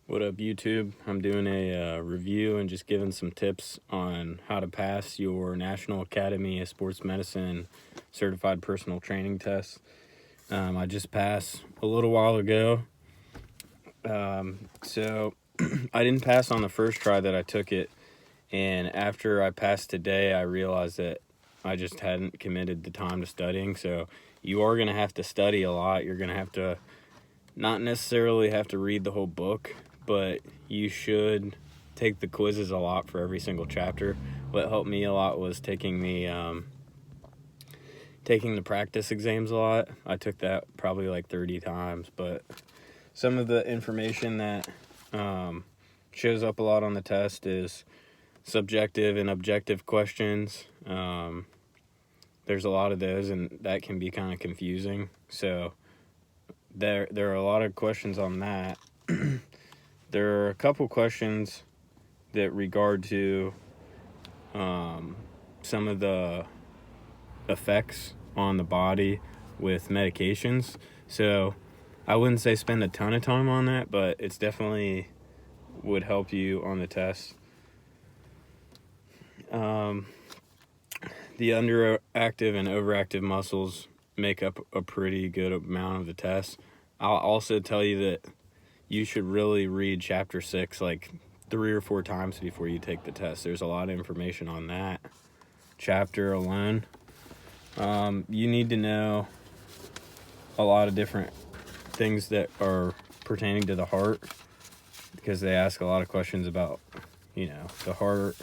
What up, YouTube? I'm doing a review and just giving some tips on how to pass your National Academy of Sports Medicine Certified Personal Training test. I just passed a little while ago. So I didn't pass on the first try that I took it. And after I passed today, I realized that I just hadn't committed the time to studying. So you are going to have to study a lot. You're going to have to not necessarily have to read the whole book, but you should take the quizzes a lot for every single chapter. What helped me a lot was taking the practice exams a lot. I took that probably like 30 times, but some of the information that shows up a lot on the test is subjective and objective questions. There's a lot of those, and that can be kind of confusing. So there are a lot of questions on that. There are a couple questions that regard to some of the effects on the body with medications. So I wouldn't say spend a ton of time on that, but it's definitely would help you on the test. The underactive and overactive muscles make up a pretty good amount of the test. I'll also tell you that you should really read chapter 6 like 3 or 4 times before you take the test. There's a lot of information on that chapter alone. You need to know a lot of different things that are pertaining to the heart, because they ask a lot of questions about, the heart.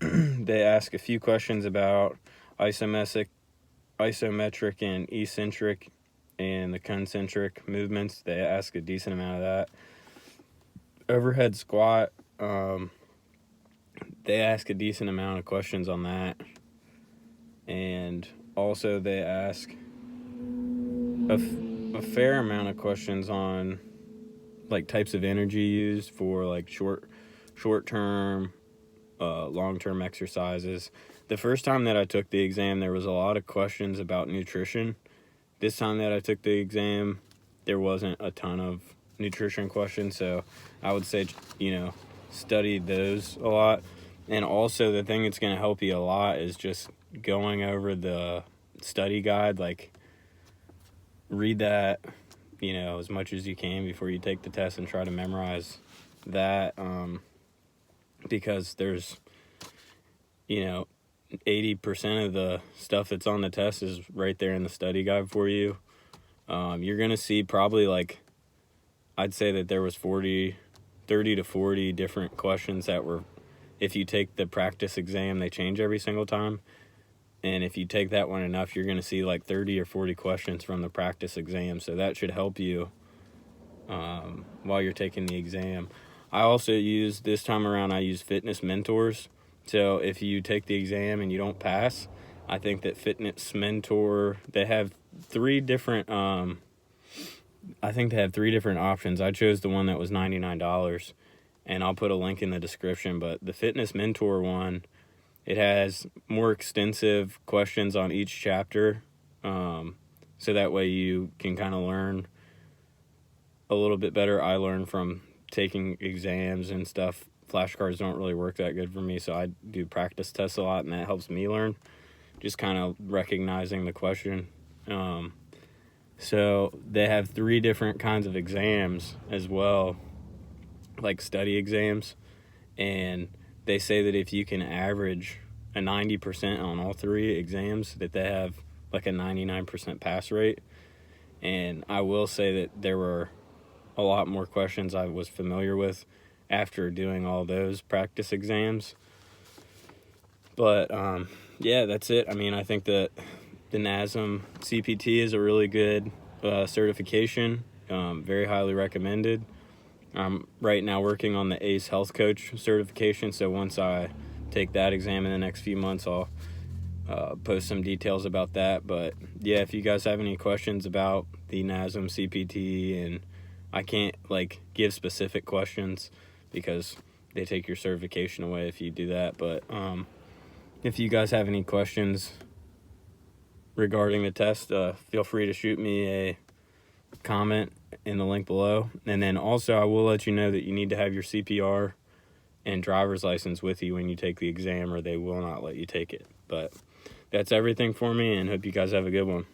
They ask a few questions about isometric and eccentric and the concentric movements. They ask a decent amount of that. Overhead squat, they ask a decent amount of questions on that. And also they ask a fair amount of questions on like types of energy used for like short-term, long-term exercises. The first time that I took the exam, there was a lot of questions about nutrition. This time that I took the exam, there wasn't a ton of nutrition questions, so I would say, study those a lot. And also the thing that's going to help you a lot is just going over the study guide. Like, read that, as much as you can before you take the test and try to memorize that, because there's, 80% of the stuff that's on the test is right there in the study guide for you. You're going to see probably I'd say that there was 30 to 40 different questions that were, if you take the practice exam, they change every single time. And if you take that one enough, you're going to see 30 or 40 questions from the practice exam. So that should help you while you're taking the exam. I also this time around, I use fitness mentors. So if you take the exam and you don't pass, I think that Fitness Mentor, they have 3 different, options. I chose the one that was $99, and I'll put a link in the description. But the Fitness Mentor one, it has more extensive questions on each chapter, so that way you can kind of learn a little bit better. I learned from taking exams and stuff. Flashcards don't really work that good for me, so I do practice tests a lot, and that helps me learn, just kind of recognizing the question. So they have 3 different kinds of exams as well, like study exams, and they say that if you can average a 90% on all 3 exams, that they have a 99% pass rate. And I will say that there were a lot more questions I was familiar with after doing all those practice exams. But yeah, that's it. I think that the NASM CPT is a really good certification, very highly recommended. I'm right now working on the ACE Health Coach certification, so once I take that exam in the next few months, I'll post some details about that. But yeah, if you guys have any questions about the NASM CPT, and I can't give specific questions because they take your certification away if you do that, but if you guys have any questions regarding the test, feel free to shoot me a comment in the link below. And then also I will let you know that you need to have your CPR and driver's license with you when you take the exam, or they will not let you take it. But that's everything for me, and hope you guys have a good one.